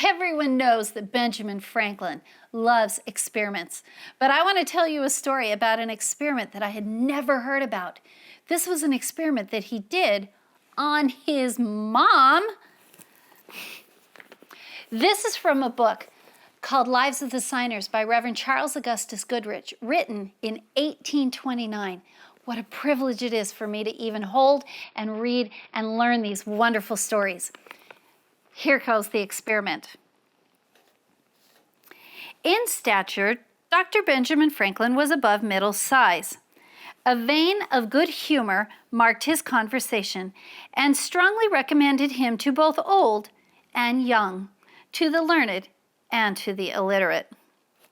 Everyone knows that Benjamin Franklin loves experiments, but I want to tell you a story about an experiment that I had never heard about. This was an experiment that he did on his mom. This is from a book called Lives of the Signers by Reverend Charles Augustus Goodrich, written in 1829. What a privilege it is for me to even hold and read and learn these wonderful stories. Here goes the experiment. In stature, Dr. Benjamin Franklin was above middle size. A vein of good humor marked his conversation and strongly recommended him to both old and young, to the learned and to the illiterate.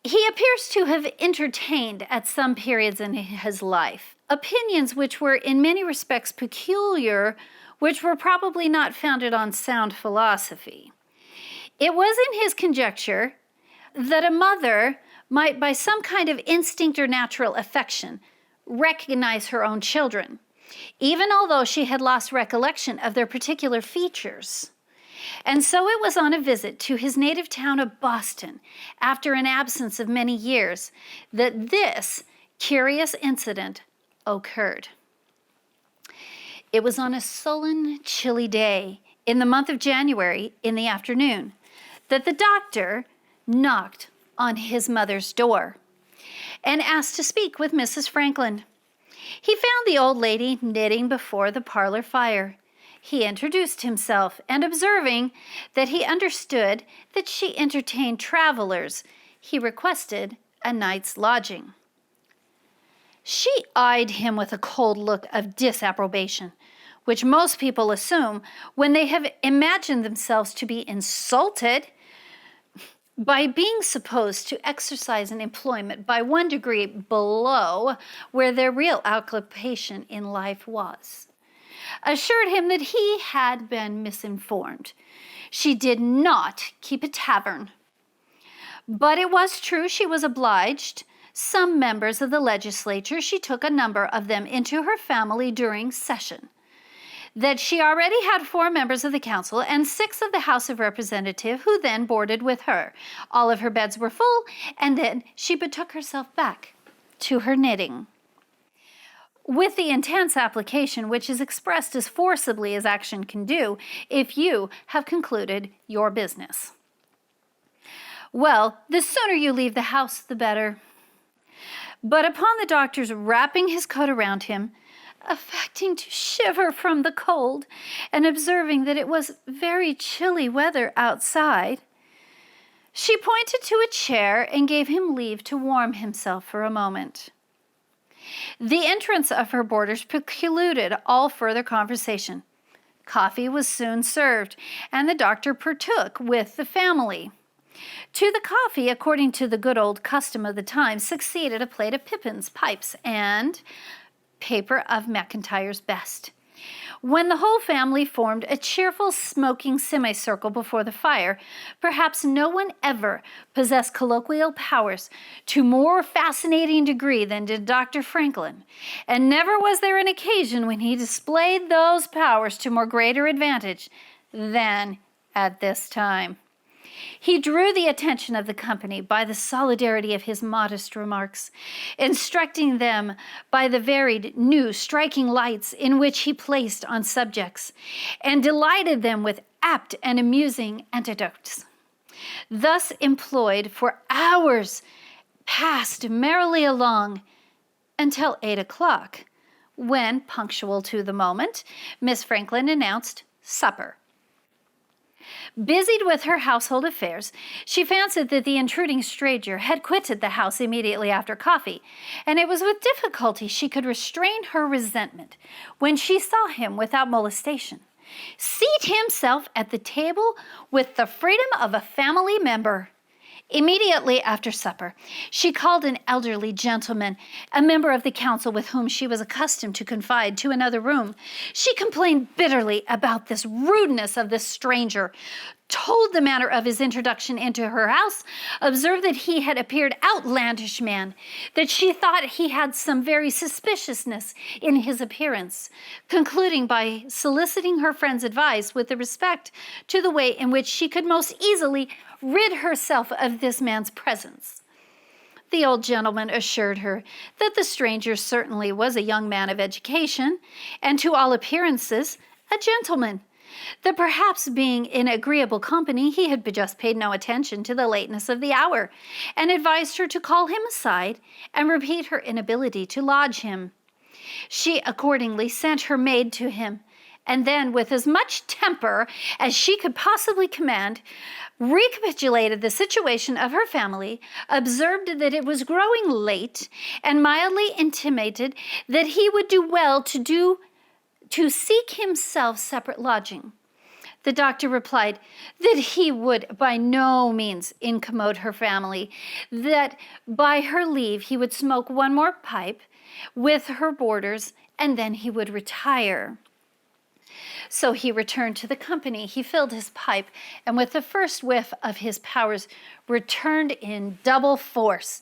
He appears to have entertained at some periods in his life opinions which were in many respects peculiar, which were probably not founded on sound philosophy. It was in his conjecture that a mother might, by some kind of instinct or natural affection, recognize her own children, even although she had lost recollection of their particular features. And so it was on a visit to his native town of Boston, after an absence of many years, that this curious incident occurred. It was on a sullen, chilly day in the month of January in the afternoon that the doctor knocked on his mother's door and asked to speak with Mrs. Franklin. He found the old lady knitting before the parlor fire. He introduced himself, and observing that he understood that she entertained travelers, he requested a night's lodging. She eyed him with a cold look of disapprobation, which most people assume when they have imagined themselves to be insulted by being supposed to exercise an employment by 1 degree below where their real occupation in life was. Assured him that he had been misinformed. She did not keep a tavern. But it was true she was obliged. Some members of the legislature, she took a number of them into her family during session. That she already had 4 members of the council and 6 of the House of Representatives who then boarded with her. All of her beds were full, and then she betook herself back to her knitting. With the intense application which is expressed as forcibly as action can do if you have concluded your business. Well, the sooner you leave the house, the better. But upon the doctor's wrapping his coat around him, affecting to shiver from the cold, and observing that it was very chilly weather outside, she pointed to a chair and gave him leave to warm himself for a moment. The entrance of her boarders precluded all further conversation. Coffee was soon served, and the doctor partook with the family. To the coffee, according to the good old custom of the time, succeeded a plate of pippins, pipes, and paper of McIntyre's best. When the whole family formed a cheerful smoking semicircle before the fire, perhaps no one ever possessed colloquial powers to more fascinating degree than did Dr. Franklin, and never was there an occasion when he displayed those powers to more greater advantage than at this time. He drew the attention of the company by the solidarity of his modest remarks, instructing them by the varied, new, striking lights in which he placed on subjects, and delighted them with apt and amusing anecdotes. Thus employed for hours, passed merrily along until 8 o'clock, when, punctual to the moment, Miss Franklin announced supper. Busied with her household affairs, she fancied that the intruding stranger had quitted the house immediately after coffee, and it was with difficulty she could restrain her resentment when she saw him without molestation seat himself at the table with the freedom of a family member. Immediately after supper, she called an elderly gentleman, a member of the council with whom she was accustomed to confide, to another room. She complained bitterly about this rudeness of this stranger, told the manner of his introduction into her house, observed that he had appeared outlandish man, that she thought he had some very suspiciousness in his appearance, concluding by soliciting her friend's advice with respect to the way in which she could most easily rid herself of this man's presence. The old gentleman assured her that the stranger certainly was a young man of education, and to all appearances a gentleman, that perhaps being in agreeable company he had just paid no attention to the lateness of the hour, and advised her to call him aside and repeat her inability to lodge him. She accordingly sent her maid to him, and then, with as much temper as she could possibly command, recapitulated the situation of her family, observed that it was growing late, and mildly intimated that he would do well to seek himself separate lodging. The doctor replied that he would by no means incommode her family, that by her leave he would smoke one more pipe with her boarders, and then he would retire. So he returned to the company. He filled his pipe, and with the first whiff of his powers, returned in double force.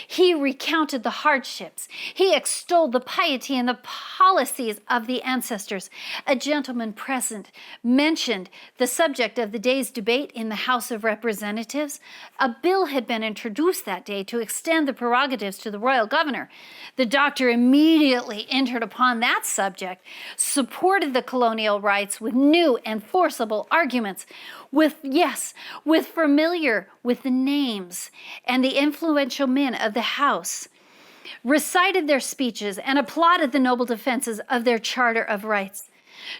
He recounted the hardships. He extolled the piety and the policies of the ancestors. A gentleman present mentioned the subject of the day's debate in the House of Representatives. A bill had been introduced that day to extend the prerogatives to the royal governor. The doctor immediately entered upon that subject, supported the colonial rights with new and forcible arguments, with the names and the influential men of the House, recited their speeches and applauded the noble defenses of their Charter of Rights.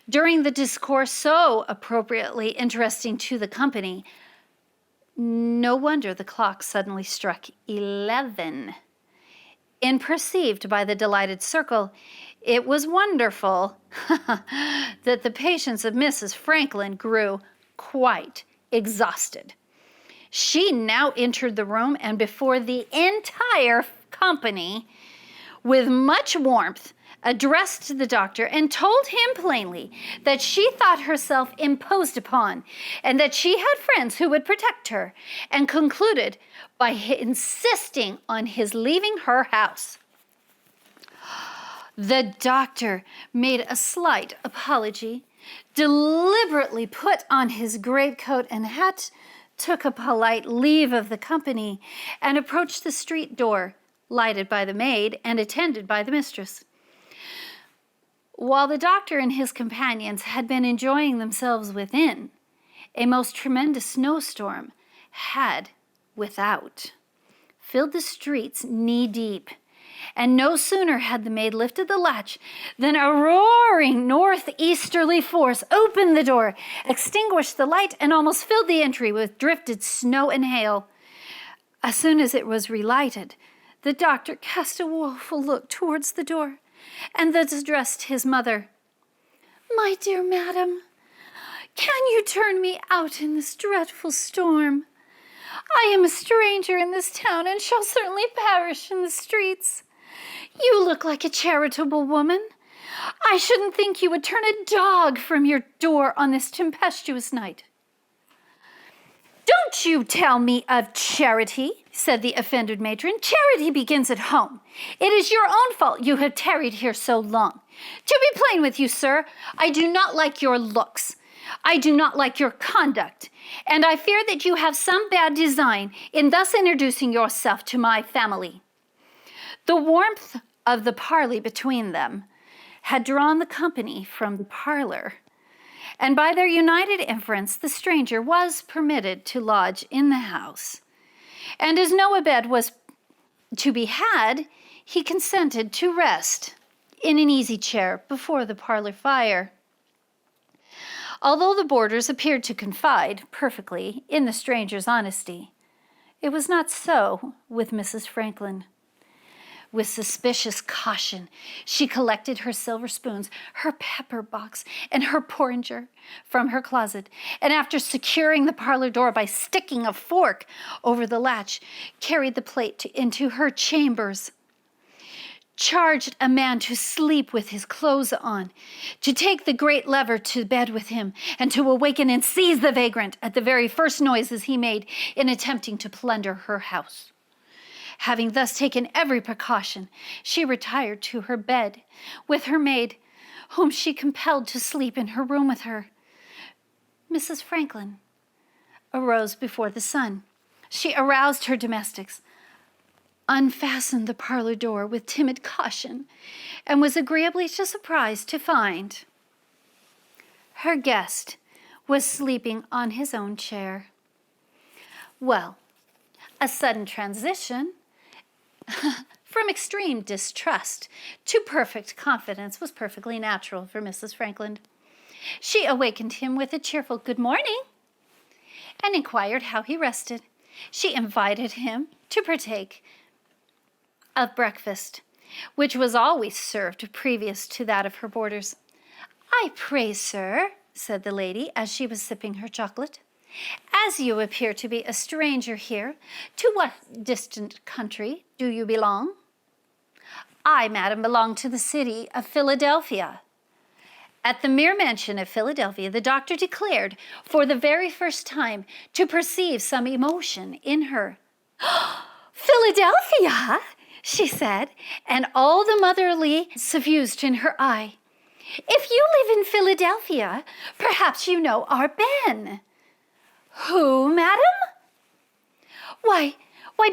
During the discourse, so appropriately interesting to the company, no wonder the clock suddenly struck 11. Unperceived by the delighted circle, it was wonderful that the patience of Mrs. Franklin grew quite exhausted. She now entered the room, and before the entire company, with much warmth, addressed the doctor and told him plainly that she thought herself imposed upon, and that she had friends who would protect her, and concluded by insisting on his leaving her house. The doctor made a slight apology, deliberately put on his greatcoat and hat, took a polite leave of the company, and approached the street door, lighted by the maid and attended by the mistress. While the doctor and his companions had been enjoying themselves within, a most tremendous snowstorm had, without, filled the streets knee-deep, and no sooner had the maid lifted the latch than a roaring northeasterly force opened the door, extinguished the light, and almost filled the entry with drifted snow and hail. As soon as it was relighted, the doctor cast a woeful look towards the door, and thus addressed his mother. "My dear madam, can you turn me out in this dreadful storm? I am a stranger in this town and shall certainly perish in the streets. You look like a charitable woman. I shouldn't think you would turn a dog from your door on this tempestuous night." "Don't you tell me of charity," said the offended matron. "Charity begins at home. It is your own fault you have tarried here so long. To be plain with you, sir, I do not like your looks. I do not like your conduct, and I fear that you have some bad design in thus introducing yourself to my family." The warmth of the parley between them had drawn the company from the parlor, and by their united inference the stranger was permitted to lodge in the house. And as no bed was to be had, he consented to rest in an easy chair before the parlor fire. Although the boarders appeared to confide perfectly in the stranger's honesty, it was not so with Mrs. Franklin. With suspicious caution, she collected her silver spoons, her pepper box, and her porringer from her closet, and after securing the parlor door by sticking a fork over the latch, carried the plate into her chambers. charged a man to sleep with his clothes on, to take the great lever to bed with him, and to awaken and seize the vagrant at the very first noises he made in attempting to plunder her house. Having thus taken every precaution, she retired to her bed with her maid, whom she compelled to sleep in her room with her. Mrs. Franklin arose before the sun. She aroused her domestics, unfastened the parlor door with timid caution, and was agreeably surprised to find her guest was sleeping on his own chair. Well, a sudden transition from extreme distrust to perfect confidence was perfectly natural for Mrs. Franklin. She awakened him with a cheerful "good morning" and inquired how he rested. She invited him to partake of breakfast, which was always served previous to that of her boarders. "I pray, sir," said the lady as she was sipping her chocolate, "as you appear to be a stranger here, to what distant country do you belong?" "I, madam, belong to the city of Philadelphia." At the mere mention of Philadelphia, the doctor declared for the very first time to perceive some emotion in her. "Philadelphia?" she said, and all the motherly suffused in her eye. "If you live in Philadelphia, perhaps you know our Ben." "Who, madam?" Why,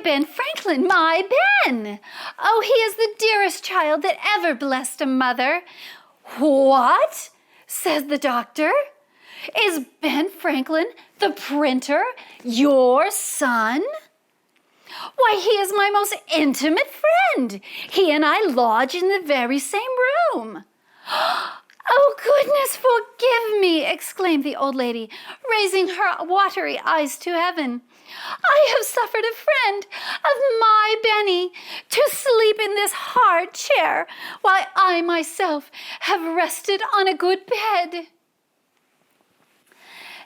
Ben Franklin, my Ben. Oh, he is the dearest child that ever blessed a mother." "What?" says the doctor. "Is Ben Franklin, the printer, your son?" "Why, he is my most intimate friend. He and I lodge in the very same room." "Oh, goodness, forgive me," exclaimed the old lady, raising her watery eyes to heaven. "I have suffered a friend of my Benny to sleep in this hard chair, while I myself have rested on a good bed."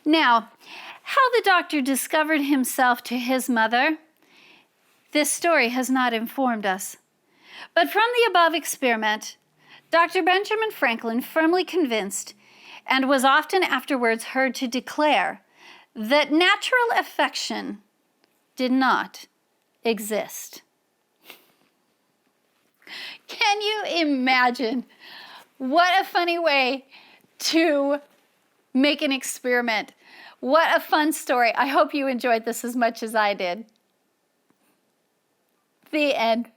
Now, how the doctor discovered himself to his mother, this story has not informed us. But from the above experiment, Dr. Benjamin Franklin firmly convinced, and was often afterwards heard to declare, that natural affection did not exist. Can you imagine? What a funny way to make an experiment. What a fun story. I hope you enjoyed this as much as I did. The end.